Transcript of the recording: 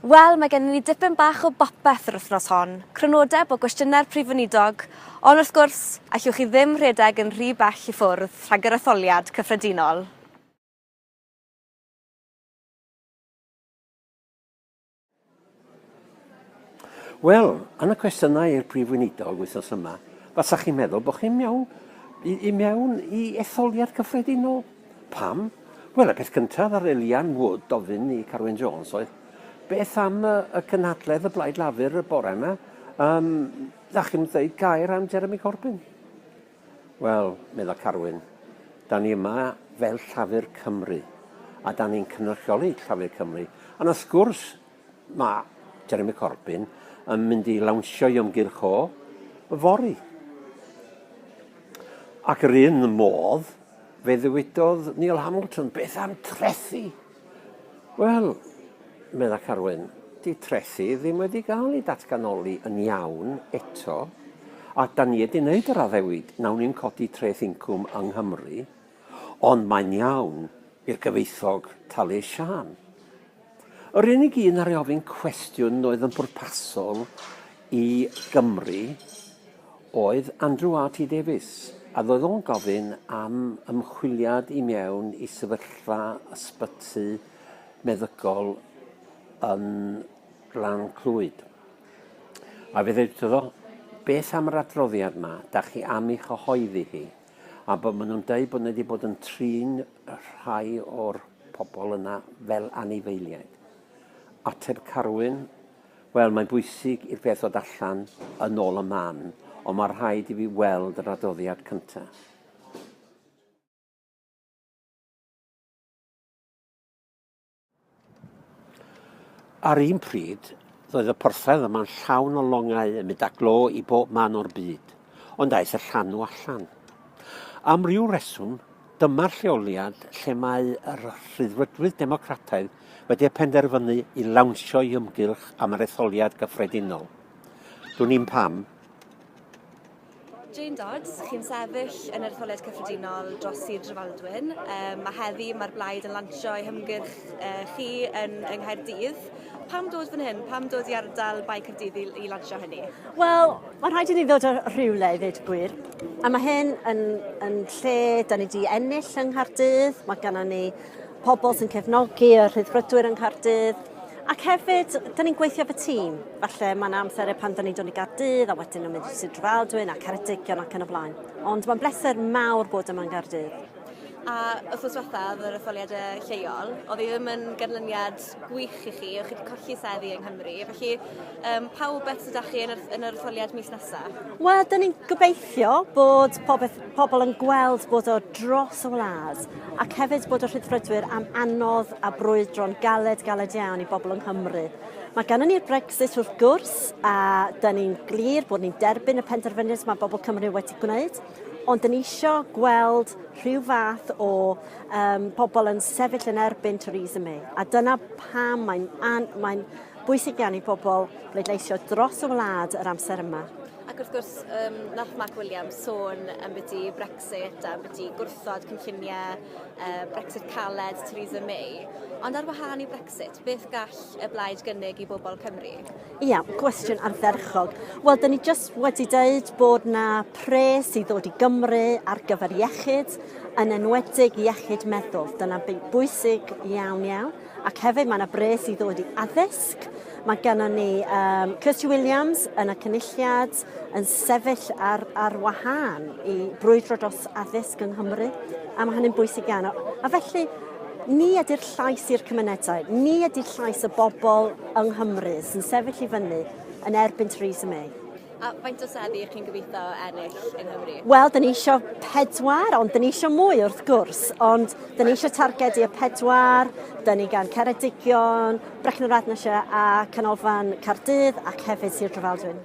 Wel, mae gen i ni dipyn bach o bopeth yr wythnos hon, crynodeb o gwestiynau'r Prif Weinidog, ond wrth gwrs, allwch chi ddim rhedeg yn rhy bell i ffwrdd rhag yr etholiad cyffredinol. Wel, yn y cwestiynau i'r Prif Weinidog wythnos yma, fasach chi'n meddwl bod chi'n mewn i etholiad cyffredinol. Pam? Wel, y peth cyntaf ar Elian Wood ofyn i Carwyn Jones oedd, beth am y cynhadledd y Blaid Lafur y bore yma? Ddech chi'n dweud gair am Jeremy Corbyn? Wel, meddwl Carwyn, da ni yma fel Llafur Cymru, a da ni'n cynrychioli Llafur Cymru. A wrth gwrs, mae Jeremy Corbyn yn mynd i lawnsio ymgyrch o fori. Ac yr un modd, fe ddywedodd Neil Hamilton, beth am trethu? Wel, meddwl Carwyn, di trethu ddim wedi cael ei datganoli yn iawn eto, a da ni wedi wneud yr addewid, nawn ni'n codi treth incwm yng Nghymru, ond mae'n iawn i'r gyfeithog talu sian. Yr unig un ar ei ofyn cwestiwn oedd yn pwrpasol i Gymru oedd Andrew R.T. Davies, a ddoedd o'n gofyn am ymchwiliad i mewn i sefyllfa ysbyty meddygol yn Lan Clwyd. A fe ddweud beth am yr adroddiad yma, da chi am ei chyhoeddi hi, a bod maen nhw'n dweud bod nhw wedi bod yn trin rhai o'r pobl yna fel anifeiliaid. Ateb Carwyn, wel, mae'n bwysig i'r peth ddod allan yn ôl y man, ond mae rhaid i fi weld yr adroddiad cyntaf. Ar un pryd, roedd y porthedd yma'n llawn o longau yn mynd â glo i bob man o'r byd, ond aeth y llanw allan. Am ryw reswm, dyma'r lleoliad lle mae yr Rhyddfrydwyr Democratiaid wedi penderfynu i lawnsio ymgyrch am yr etholiad gyffredinol. Dwi'n ni'n pam. Jane Dodds, chi'n sefyll yn yr etholiad cyffredinol dros Sir Drefaldwyn. Mae heddi mae'r blaid yn lansio eu hymgyrch chi yn Nghaerdydd. Pam dod fan hyn? Pam dod i ardal Bai Caerdydd i lansio hynny? Wel, mae'n rhaid i ni ddod o rhywle i ddweud gwir. A mae hyn yn lle da ni wedi ennill yng Nghaerdydd. Mae gennym ni pobl sy'n cefnogi y Rhyddfrydwyr yng Nghaerdydd. Ac hefyd, da ni'n gweithio fy tîm. Falle mae'n amser pan da ni'n dod i Gaerdydd, a wedyn yn mynd i Sir Drefaldwyn a Ceredigion ac yn y blaen. Ond mae'n bleser mawr bod yma yn Gaerdydd. A wythnos diwethaf yr etholiad lleol, oedd hi ddim yn ganlyniad gwych i chi, o'ch chi wedi colli seddi yng Nghymru, felly pa beth ydych chi yn yr etholiad mis nesaf? Wel, da ni'n gobeithio bod pobl yn gweld bod o dros y wlad, ac hefyd bod o Rhyddfrydwyr am anodd a brwydro'n galed iawn i bobl yng Nghymru. Mae gennym ni'r Brexit wrth gwrs, a da ni'n glir bod ni'n derbyn y penderfyniad mae bobl Cymru wedi gwneud, ond da ni eisiau gweld rhyw fath o pobl yn sefyll yn erbyn Theresa May. A dyna pam mae'n bwysig iawn i bobl bleidleisio dros y wlad yr amser yma. Ac wrth gwrs, nath Mark Williams sôn am byti Brexit, am byti gwrthod cynlluniau Brexit caled Theresa May. Ond ar wahân i Brexit, beth gall y blaid gynnig i bobl Cymru? Ia, cwestiwn ardderchog. Wel, da ni jyst wedi dweud bod na pres i ddod i Gymru ar gyfer iechyd, yn enwedig iechyd meddwl. Dyna bwysig iawn. Ac hefyd mae yna bres i ddod i addysg. Mae gennym ni Kirsty Williams yn y cynulliad yn sefyll ar wahân i brwydro dros addysg yng Nghymru. A mae hynny'n bwysig iawn. A felly, ni ydy'r llais i'r cymunedau. Ni ydy'r llais y bobl yng Nghymru sy'n sefyll i fyny yn erbyn Theresa May. A faint o seddi chi'n gobeithio ennill yng Nghymru? Wel, da ni eisiau 4, ond da ni eisiau mwy wrth gwrs. Ond da ni eisiau targedu y 4, da ni gan Ceredigion, Brecon yr Adnasiau a Canolfan Caerdydd ac hefyd Sir Drefaldwyn.